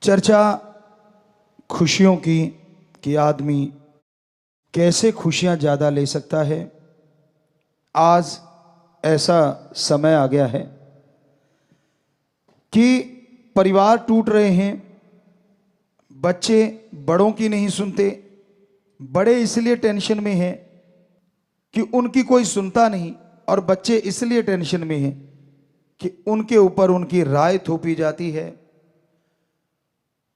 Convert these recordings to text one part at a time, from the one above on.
चर्चा खुशियों की कि आदमी कैसे खुशियां ज़्यादा ले सकता है। आज ऐसा समय आ गया है कि परिवार टूट रहे हैं, बच्चे बड़ों की नहीं सुनते, बड़े इसलिए टेंशन में हैं कि उनकी कोई सुनता नहीं, और बच्चे इसलिए टेंशन में हैं कि उनके ऊपर उनकी राय थोपी जाती है,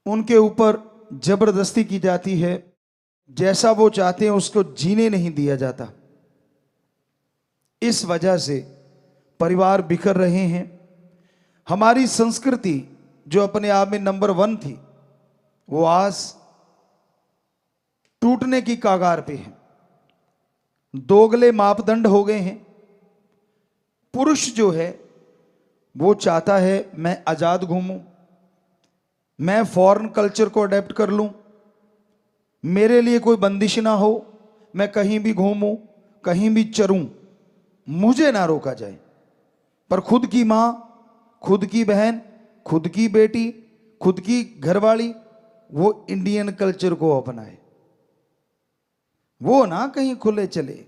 उनके ऊपर जबरदस्ती की जाती है, जैसा वो चाहते हैं उसको जीने नहीं दिया जाता। इस वजह से परिवार बिखर रहे हैं। हमारी संस्कृति जो अपने आप में नंबर 1 थी, वो आज टूटने की कगार पे है। दोगले मापदंड हो गए हैं। पुरुष जो है वो चाहता है मैं आजाद घूमूं, मैं फॉरेन कल्चर को अडेप्ट कर लूं, मेरे लिए कोई बंदिश ना हो, मैं कहीं भी घूमूं, कहीं भी चरूं, मुझे ना रोका जाए। पर खुद की मां, खुद की बहन, खुद की बेटी, खुद की घरवाली वो इंडियन कल्चर को अपनाए, वो ना कहीं खुले चले।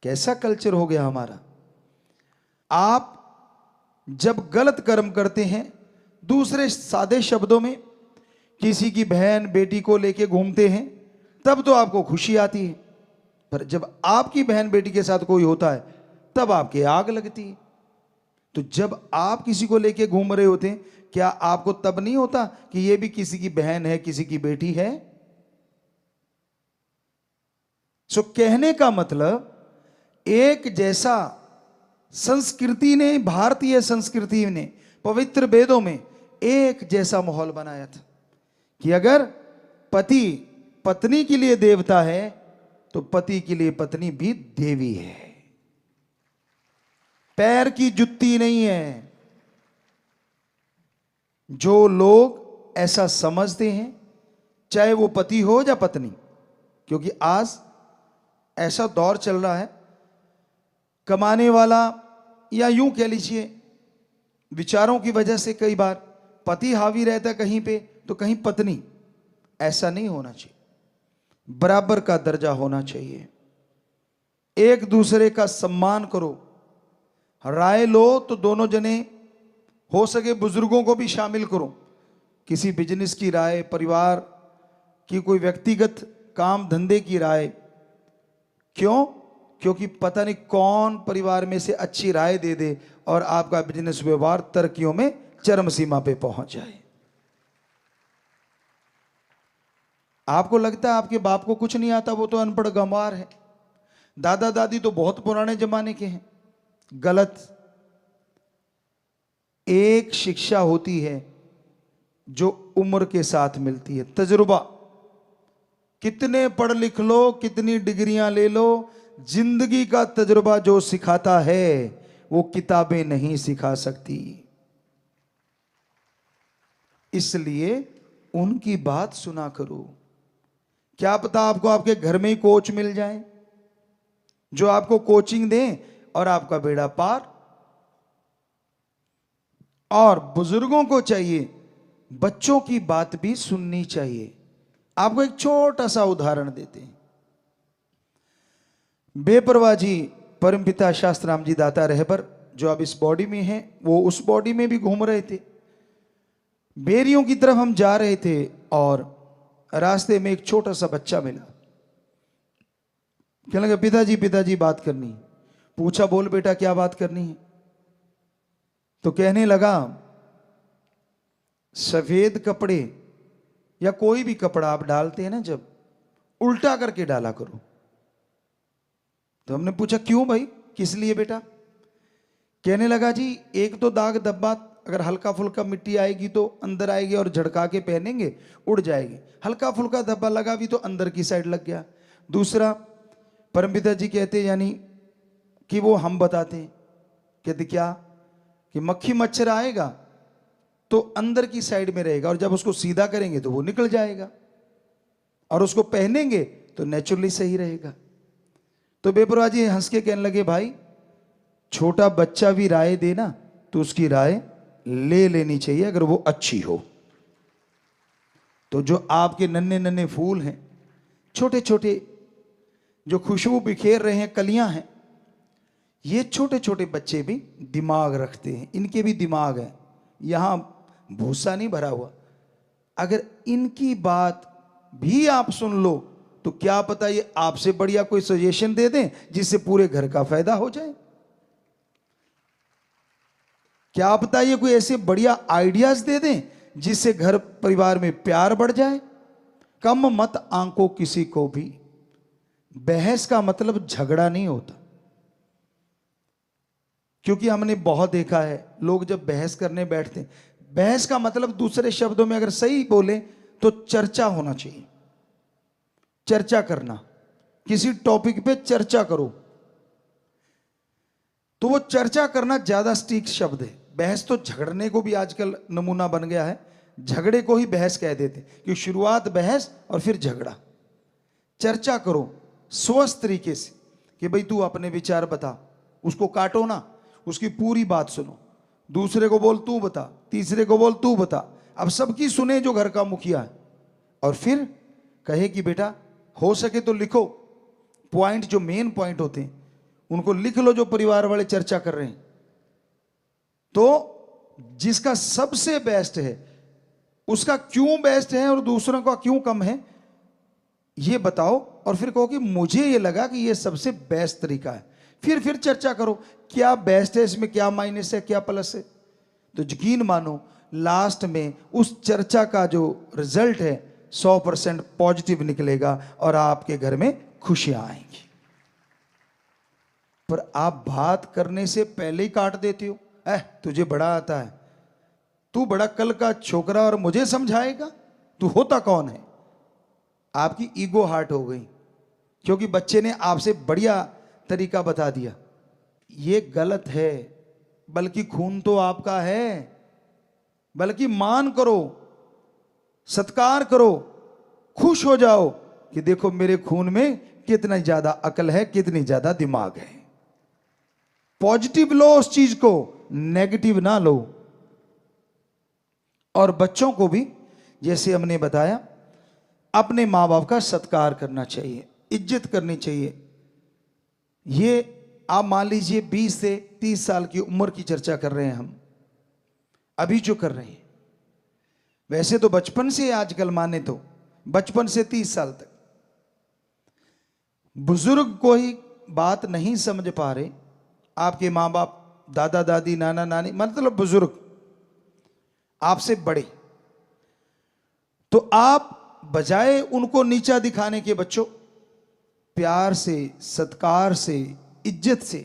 कैसा कल्चर हो गया हमारा। आप जब गलत कर्म करते हैं, दूसरे सादे शब्दों में किसी की बहन बेटी को लेके घूमते हैं, तब तो आपको खुशी आती है। पर जब आपकी बहन बेटी के साथ कोई होता है तब आपके आग लगती है। तो जब आप किसी को लेके घूम रहे होते हैं, क्या आपको तब नहीं होता कि ये भी किसी की बहन है, किसी की बेटी है? सो कहने का मतलब, एक जैसा संस्कृति ने, भारतीय संस्कृति ने पवित्र वेदों में एक जैसा माहौल बनाया था कि अगर पति पत्नी के लिए देवता है तो पति के लिए पत्नी भी देवी है, पैर की जुत्ती नहीं है। जो लोग ऐसा समझते हैं, चाहे वो पति हो या पत्नी, क्योंकि आज ऐसा दौर चल रहा है, कमाने वाला, या यूं कह लीजिए विचारों की वजह से कई बार पति हावी रहता है कहीं पे तो कहीं पत्नी। ऐसा नहीं होना चाहिए, बराबर का दर्जा होना चाहिए। एक दूसरे का सम्मान करो, राय लो तो दोनों जने, हो सके बुजुर्गों को भी शामिल करो। किसी बिजनेस की राय, परिवार की कोई व्यक्तिगत काम धंधे की राय। क्यों? क्योंकि पता नहीं कौन परिवार में से अच्छी राय दे दे और आपका बिजनेस व्यवहार तरक्कियों में चरम सीमा पे पहुंच जाए। आपको लगता है आपके बाप को कुछ नहीं आता, वो तो अनपढ़ गंवार है। दादा दादी तो बहुत पुराने जमाने के हैं। गलत। एक शिक्षा होती है जो उम्र के साथ मिलती है, तजुर्बा। कितने पढ़ लिख लो, कितनी डिग्रियां ले लो, जिंदगी का तजुर्बा जो सिखाता है वो किताबें नहीं सिखा सकती। इसलिए उनकी बात सुना करो। क्या पता आपको आपके घर में ही कोच मिल जाए जो आपको कोचिंग दें और आपका बेड़ा पार। और बुजुर्गों को चाहिए बच्चों की बात भी सुननी चाहिए। आपको एक छोटा सा उदाहरण देते हैं। बेपरवाह जी परमपिता शास्त्राम जी दाता रहबर, जो अब इस बॉडी में हैं, वो उस बॉडी में भी घूम रहे थे। बेरियों की तरफ हम जा रहे थे और रास्ते में एक छोटा सा बच्चा मिला। कहने लगा पिताजी पिताजी बात करनी। पूछा बोल बेटा क्या बात करनी है? तो कहने लगा सफेद कपड़े या कोई भी कपड़ा आप डालते हैं ना, जब उल्टा करके डाला करो। तो हमने पूछा क्यों भाई, किस लिए बेटा? कहने लगा जी एक तो दाग धब्बा, अगर हल्का फुल्का मिट्टी आएगी तो अंदर आएगी और झड़का के पहनेंगे उड़ जाएगी। हल्का फुल्का धब्बा लगा भी तो अंदर की साइड लग गया। दूसरा, परमपिता जी कहते यानी कि वो हम बताते हैं, कहते क्या कि मक्खी मच्छर आएगा तो अंदर की साइड में रहेगा और जब उसको सीधा करेंगे तो वो निकल जाएगा, और उसको पहनेंगे तो नेचुरली सही रहेगा। तो बेपरवाह जी हंस के कहने लगे भाई छोटा बच्चा भी राय देना तो उसकी राय ले लेनी चाहिए अगर वो अच्छी हो। तो जो आपके नन्हे नन्हे फूल हैं, छोटे छोटे जो खुशबू बिखेर रहे हैं, कलियां हैं, ये छोटे छोटे बच्चे भी दिमाग रखते हैं, इनके भी दिमाग है, यहां भूसा नहीं भरा हुआ। अगर इनकी बात भी आप सुन लो तो क्या पता ये आपसे बढ़िया कोई सजेशन दे दें जिससे पूरे घर का फायदा हो जाए। क्या पता ये कोई ऐसे बढ़िया आइडियाज दे दें जिससे घर परिवार में प्यार बढ़ जाए। कम मत आंको किसी को भी। बहस का मतलब झगड़ा नहीं होता, क्योंकि हमने बहुत देखा है लोग जब बहस करने बैठते, बहस का मतलब दूसरे शब्दों में अगर सही बोले तो चर्चा होना चाहिए। चर्चा करना, किसी टॉपिक पे चर्चा करो, तो वो चर्चा करना ज्यादा सटीक शब्द है। बहस तो झगड़ने को भी आजकल नमूना बन गया है, झगड़े को ही बहस कह देते कि शुरुआत बहस और फिर झगड़ा। चर्चा करो स्वस्थ तरीके से कि भाई तू अपने विचार बता, उसको काटो ना, उसकी पूरी बात सुनो, दूसरे को बोल तू बता, तीसरे को बोल तू बता। अब सबकी सुने जो घर का मुखिया है, और फिर कहे कि बेटा हो सके तो लिखो पॉइंट, जो मेन पॉइंट होते हैं उनको लिख लो जो परिवार वाले चर्चा कर रहे हैं। तो जिसका सबसे बेस्ट है उसका क्यों बेस्ट है और दूसरों का क्यों कम है ये बताओ, और फिर कहो कि मुझे ये लगा कि ये सबसे बेस्ट तरीका है। फिर चर्चा करो क्या बेस्ट है, इसमें क्या माइनस है, क्या प्लस है। तो यकीन मानो लास्ट में उस चर्चा का जो रिजल्ट है 100% पॉजिटिव निकलेगा और आपके घर में खुशियां आएंगी। पर आप बात करने से पहले ही काट देते हो, तुझे बड़ा आता है, तू बड़ा कल का छोकरा और मुझे समझाएगा, तू होता कौन है। आपकी ईगो हार्ट हो गई क्योंकि बच्चे ने आपसे बढ़िया तरीका बता दिया। ये गलत है, बल्कि खून तो आपका है, बल्कि मान करो, सत्कार करो, खुश हो जाओ कि देखो मेरे खून में कितना ज्यादा अकल है, कितनी ज्यादा दिमाग है। पॉजिटिव लो उस चीज को, नेगेटिव ना लो। और बच्चों को भी जैसे हमने बताया अपने मां बाप का सत्कार करना चाहिए, इज्जत करनी चाहिए। ये आप मान लीजिए 20 से 30 साल की उम्र की चर्चा कर रहे हैं हम अभी जो कर रहे हैं, वैसे तो बचपन से आजकल माने तो बचपन से 30 साल तक बुजुर्ग कोई बात नहीं समझ पा रहे, आपके मां बाप, दादा दादी, नाना नानी, मतलब बुजुर्ग आपसे बड़े, तो आप बजाय उनको नीचा दिखाने के बच्चों प्यार से, सत्कार से, इज्जत से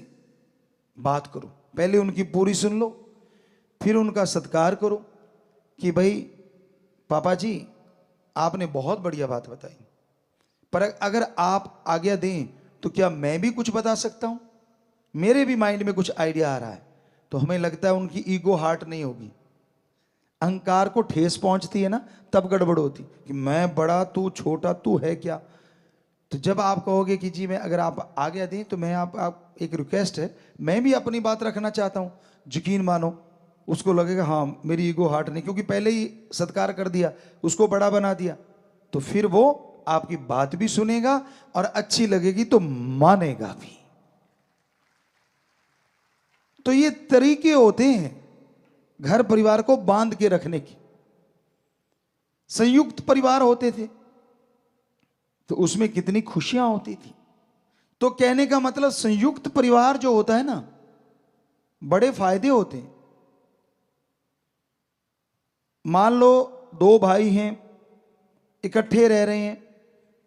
बात करो। पहले उनकी पूरी सुन लो, फिर उनका सत्कार करो कि भाई पापा जी आपने बहुत बढ़िया बात बताई, पर अगर आप आज्ञा दें तो क्या मैं भी कुछ बता सकता हूं, मेरे भी माइंड में कुछ आइडिया आ रहा है। तो हमें लगता है उनकी ईगो हार्ट नहीं होगी, अहंकार को ठेस पहुंचती है ना, तब गड़बड़ होती कि मैं बड़ा तू छोटा, तू है क्या। तो जब आप कहोगे कि जी मैं, अगर आप आज्ञा दें तो मैं आप एक रिक्वेस्ट है, मैं भी अपनी बात रखना चाहता हूं, यकीन मानो उसको लगेगा हाँ मेरी ईगो हार्ट नहीं, क्योंकि पहले ही सत्कार कर दिया, उसको बड़ा बना दिया, तो फिर वो आपकी बात भी सुनेगा और अच्छी लगेगी तो मानेगा भी। तो ये तरीके होते हैं घर परिवार को बांध के रखने की। संयुक्त परिवार होते थे तो उसमें कितनी खुशियां होती थी। तो कहने का मतलब संयुक्त परिवार जो होता है ना, बड़े फायदे होते हैं। मान लो 2 भाई हैं, इकट्ठे रह रहे हैं,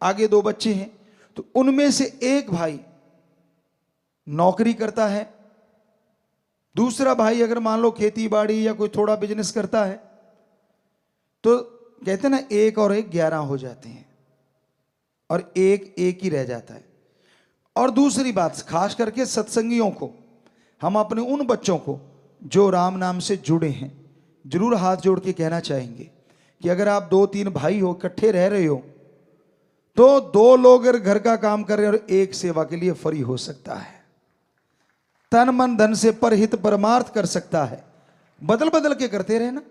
आगे 2 बच्चे हैं, तो उनमें से एक भाई नौकरी करता है, दूसरा भाई अगर मान लो खेती बाड़ी या कोई थोड़ा बिजनेस करता है, तो कहते हैं ना 1 और 1 11 हो जाते हैं और एक ही रह जाता है। और दूसरी बात, खास करके सत्संगियों को, हम अपने उन बच्चों को जो राम नाम से जुड़े हैं जरूर हाथ जोड़ के कहना चाहेंगे कि अगर आप 2-3 भाई हो, इकट्ठे रह रहे हो, तो 2 लोग अगर घर का काम कर रहे हैं और एक सेवा के लिए फ्री हो सकता है, तन मन धन से परहित परमार्थ कर सकता है। बदल बदल के करते रहे ना,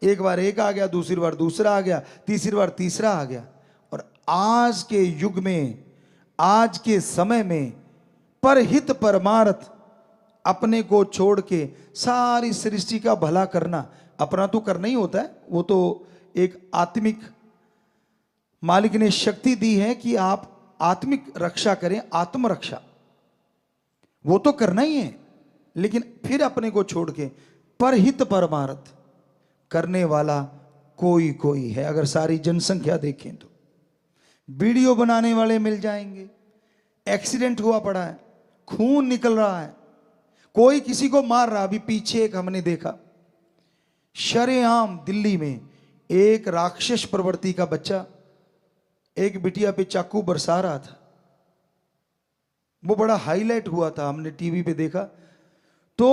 एक बार एक आ गया, दूसरी बार दूसरा आ गया, तीसरी बार तीसरा आ गया। और आज के युग में, आज के समय में परहित परमार्थ अपने को छोड़ के सारी सृष्टि का भला करना, अपना तो करना ही होता है, वो तो एक आत्मिक मालिक ने शक्ति दी है कि आप आत्मिक रक्षा करें, आत्मरक्षा वो तो करना ही है। लेकिन फिर अपने को छोड़ के परहित परमार्थ करने वाला कोई कोई है। अगर सारी जनसंख्या देखें तो वीडियो बनाने वाले मिल जाएंगे, एक्सीडेंट हुआ पड़ा है, खून निकल रहा है, कोई किसी को मार रहा। अभी पीछे एक हमने देखा, शरेआम दिल्ली में एक राक्षस प्रवृत्ति का बच्चा एक बिटिया पे चाकू बरसा रहा था। वो बड़ा हाईलाइट हुआ था, हमने टीवी पे देखा। तो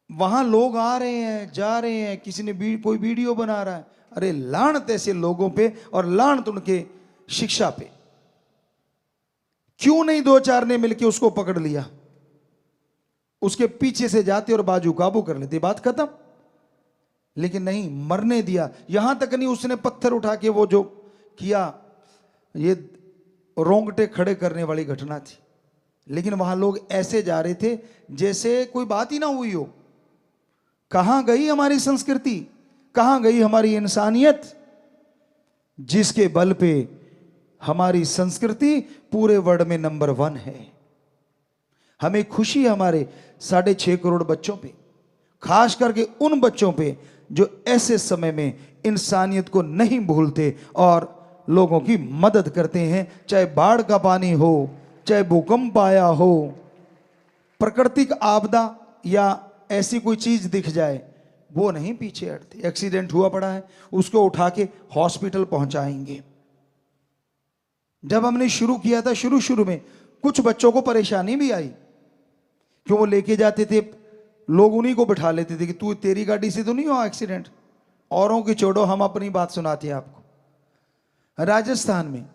वहां लोग आ रहे हैं, जा रहे हैं, किसी ने कोई वीडियो बना रहा है। अरे लानत ऐसे लोगों पे और लानत उनके शिक्षा पे। क्यों नहीं दो चार ने मिलके उसको पकड़ लिया, उसके पीछे से जाते और बाजू काबू कर लेते, बात खत्म। लेकिन नहीं, मरने दिया। यहां तक नहीं, उसने पत्थर उठा के वो जो किया, ये रोंगटे खड़े करने वाली घटना थी। लेकिन वहां लोग ऐसे जा रहे थे जैसे कोई बात ही ना हुई हो। कहां गई हमारी संस्कृति, कहां गई हमारी इंसानियत, जिसके बल पे हमारी संस्कृति पूरे वर्ल्ड में नंबर 1 है। हमें खुशी है हमारे 6.5 करोड़ बच्चों पे, खास करके उन बच्चों पे जो ऐसे समय में इंसानियत को नहीं भूलते और लोगों की मदद करते हैं। चाहे बाढ़ का पानी हो, चाहे भूकंप आया हो, प्राकृतिक आपदा या ऐसी कोई चीज दिख जाए, वो नहीं पीछे हटते। एक्सीडेंट हुआ पड़ा है, उसको उठा के हॉस्पिटल पहुंचाएंगे। जब हमने शुरू किया था, शुरू में कुछ बच्चों को परेशानी भी आई, क्यों वो लेके जाते थे, लोग उन्हीं को बिठा लेते थे कि तू, तेरी गाड़ी से तो नहीं हुआ एक्सीडेंट, औरों की छोड़ो, हम अपनी बात सुनाते हैं आपको। राजस्थान में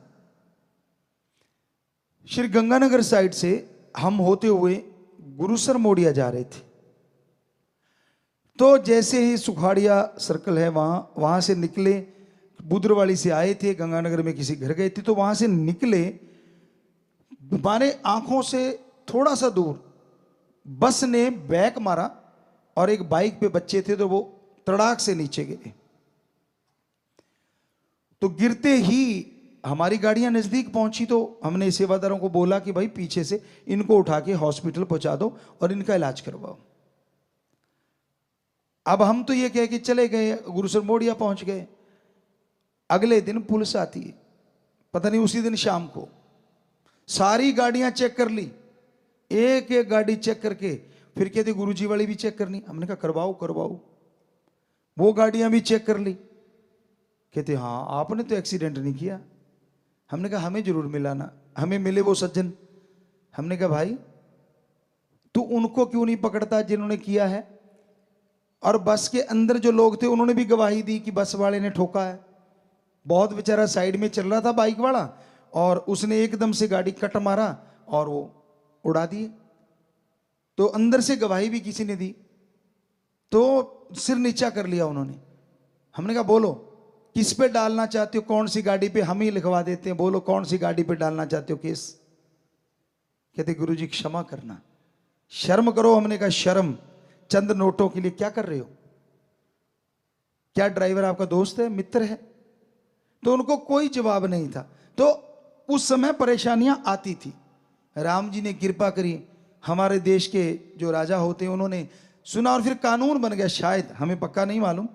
श्री गंगानगर साइड से हम होते हुए गुरुसर मोड़िया जा रहे थे। तो जैसे ही सुखाड़िया सर्कल है, वहां से निकले, बुद्रवाली से आए थे, गंगानगर में किसी घर गए थे, तो वहां से निकले, हमारे आंखों से थोड़ा सा दूर बस ने बैक मारा और एक बाइक पे बच्चे थे, तो वो तड़ाक से नीचे गिरे। तो गिरते ही हमारी गाड़ियां नजदीक पहुंची, तो हमने सेवादारों को बोला कि भाई पीछे से इनको उठा के हॉस्पिटल पहुंचा दो और इनका इलाज करवाओ। अब हम तो ये कह के चले गए, गुरुसर मोड़िया पहुंच गए। अगले दिन पुलिस आती है, पता नहीं उसी दिन शाम को, सारी गाड़ियां चेक कर ली, एक एक गाड़ी चेक करके फिर कहते गुरुजी वाली भी चेक करनी। हमने कहा करवाओ। वो गाड़ियां भी चेक कर ली, कहते हाँ आपने तो एक्सीडेंट नहीं किया। हमने कहा हमें जरूर मिला ना, हमें मिले वो सज्जन। हमने कहा भाई तू उनको क्यों नहीं पकड़ता जिन्होंने किया है? और बस के अंदर जो लोग थे उन्होंने भी गवाही दी कि बस वाले ने ठोका है। बहुत बेचारा साइड में चल रहा था बाइक वाला, और उसने एकदम से गाड़ी कट मारा और वो उड़ा दिए। तो अंदर से गवाही भी किसी ने दी, तो सिर नीचा कर लिया उन्होंने। हमने कहा बोलो किस पे डालना चाहते हो, कौन सी गाड़ी पे, हम ही लिखवा देते हैं, बोलो कौन सी गाड़ी पे डालना चाहते हो केस। कहते गुरुजी क्षमा करना, शर्म करो। हमने कहा शर्म चंद नोटों के लिए क्या कर रहे हो? क्या ड्राइवर आपका दोस्त है, मित्र है? तो उनको कोई जवाब नहीं था। तो उस समय परेशानियां आती थी। राम जी ने कृपा करी, हमारे देश के जो राजा होते हैं उन्होंने सुना और फिर कानून बन गया, शायद हमें पक्का नहीं मालूम,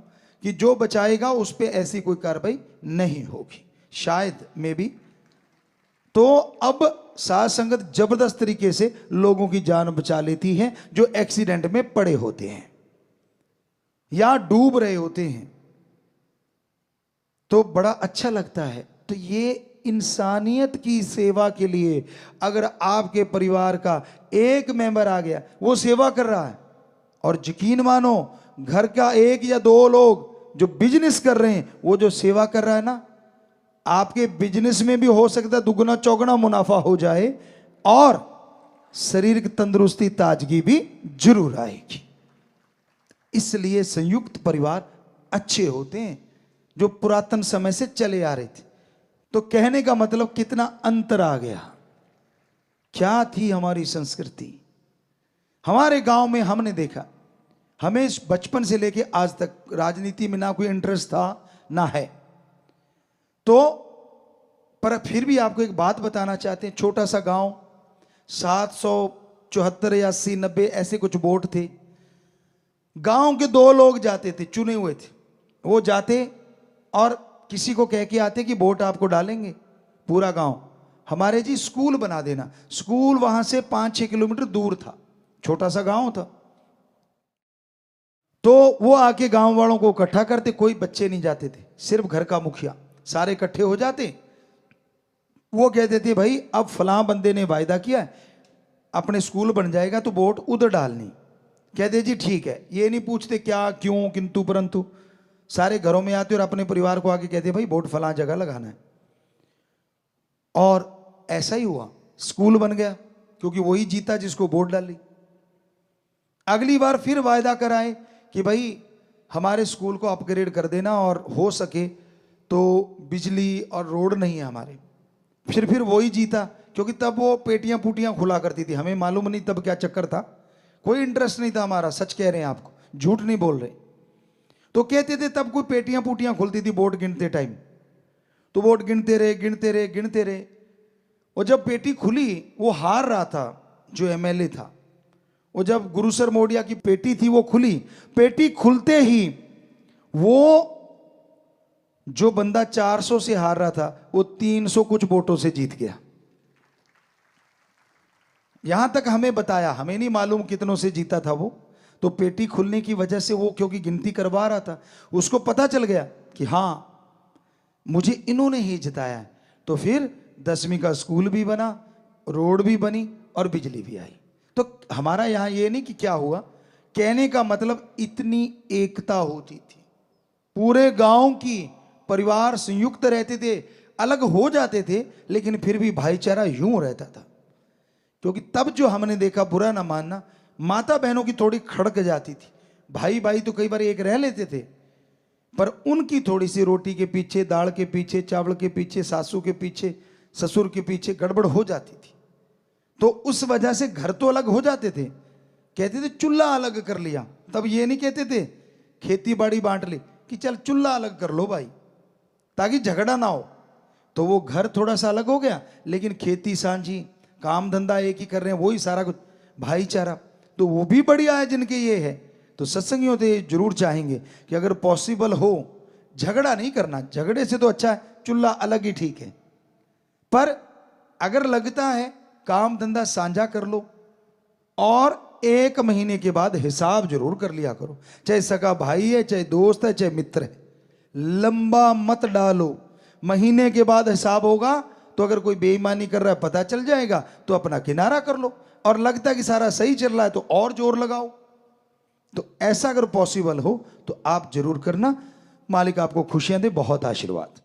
कि जो बचाएगा उस पर ऐसी कोई कार्रवाई नहीं होगी, शायद में भी। तो अब साध संगत जबरदस्त तरीके से लोगों की जान बचा लेती है जो एक्सीडेंट में पड़े होते हैं या डूब रहे होते हैं, तो बड़ा अच्छा लगता है। तो ये इंसानियत की सेवा के लिए अगर आपके परिवार का एक मेंबर आ गया, वो सेवा कर रहा है, और यकीन मानो घर का 1 या 2 लोग जो बिजनेस कर रहे हैं, वो जो सेवा कर रहा है ना, आपके बिजनेस में भी हो सकता है दुगना चौगुना मुनाफा हो जाए और शरीर की तंदुरुस्ती ताजगी भी जरूर आएगी। इसलिए संयुक्त परिवार अच्छे होते हैं, जो पुरातन समय से चले आ रहे थे। तो कहने का मतलब कितना अंतर आ गया। क्या थी हमारी संस्कृति। हमारे गांव में हमने देखा, हमें बचपन से लेके आज तक राजनीति में ना कोई इंटरेस्ट था ना है, तो पर फिर भी आपको एक बात बताना चाहते हैं। छोटा सा गांव, 774 या 80 90 ऐसे कुछ वोट थे। गांव के 2 लोग जाते थे, चुने हुए थे, वो जाते और किसी को कह के आते कि वोट आपको डालेंगे। पूरा गांव, हमारे जी स्कूल बना देना। स्कूल वहां से 5-6 किलोमीटर दूर था, छोटा सा गांव था। तो वो आके गांव वालों को इकट्ठा करते, कोई बच्चे नहीं जाते थे, सिर्फ घर का मुखिया, सारे इकट्ठे हो जाते। वो कहते थे भाई अब फलां बंदे ने वायदा किया अपने स्कूल बन जाएगा तो वोट उधर डालनी। कहते जी ठीक है, ये नहीं पूछते क्या क्यों किंतु परंतु, सारे घरों में आते और अपने परिवार को आके कहते भाई वोट फलां जगह लगाना है। और ऐसा ही हुआ, स्कूल बन गया क्योंकि वही जीता जिसको वोट डाली। अगली बार फिर वायदा कराए कि भाई हमारे स्कूल को अपग्रेड कर देना और हो सके तो बिजली और रोड नहीं है हमारे। फिर वही जीता, क्योंकि तब वो पेटियां पुटियां खुला करती थी। हमें मालूम नहीं तब क्या चक्कर था, कोई इंटरेस्ट नहीं था हमारा, सच कह रहे हैं आपको, झूठ नहीं बोल रहे। तो कहते थे तब कोई पेटियां पुटियां खुलती थी वोट गिनते टाइम, तो वोट गिनते रहे गिनते रहे गिनते रहे। और जब पेटी खुली, वो हार रहा था जो एमएलए था, वो जब गुरुसर मोडिया की पेटी थी वो खुली, पेटी खुलते ही वो जो बंदा 400 से हार रहा था वो 300 कुछ वोटों से जीत गया। यहां तक हमें बताया, हमें नहीं मालूम कितनों से जीता था वो। तो पेटी खुलने की वजह से वो क्योंकि गिनती करवा रहा था, उसको पता चल गया कि हां मुझे इन्होंने ही जिताया है। तो फिर 10वीं का स्कूल भी बना, रोड भी बनी और बिजली भी आई। तो हमारा यहां ये नहीं कि क्या हुआ, कहने का मतलब इतनी एकता होती थी पूरे गांव की, परिवार संयुक्त रहते थे, अलग हो जाते थे लेकिन फिर भी भाईचारा यूं रहता था। क्योंकि तब जो हमने देखा, बुरा ना मानना, माता बहनों की थोड़ी खड़क जाती थी, भाई भाई तो कई बार एक रह लेते थे, पर उनकी थोड़ी सी रोटी के पीछे, दाल के पीछे, चावल के पीछे, सासू के पीछे, ससुर के पीछे गड़बड़ हो जाती थी। तो उस वजह से घर तो अलग हो जाते थे, कहते थे चूल्हा अलग कर लिया। तब ये नहीं कहते थे खेती बाड़ी बांट ली, कि चल चूल्हा अलग कर लो भाई ताकि झगड़ा ना हो। तो वो घर थोड़ा सा अलग हो गया, लेकिन खेती सांझी, काम धंधा एक ही कर रहे हैं, वही सारा कुछ भाईचारा। तो वो भी बढ़िया है जिनके ये है। तो सत्संगियों तो ये जरूर चाहेंगे कि अगर पॉसिबल हो झगड़ा नहीं करना, झगड़े से तो अच्छा है चूल्हा अलग ही ठीक है। पर अगर लगता है काम धंधा साझा कर लो और 1 महीने के बाद हिसाब जरूर कर लिया करो, चाहे सगा भाई है, चाहे दोस्त है, चाहे मित्र है, लंबा मत डालो। महीने के बाद हिसाब होगा तो अगर कोई बेईमानी कर रहा है पता चल जाएगा, तो अपना किनारा कर लो, और लगता है कि सारा सही चल रहा है तो और जोर लगाओ। तो ऐसा अगर पॉसिबल हो तो आप जरूर करना। मालिक आपको खुशियां दे, बहुत आशीर्वाद।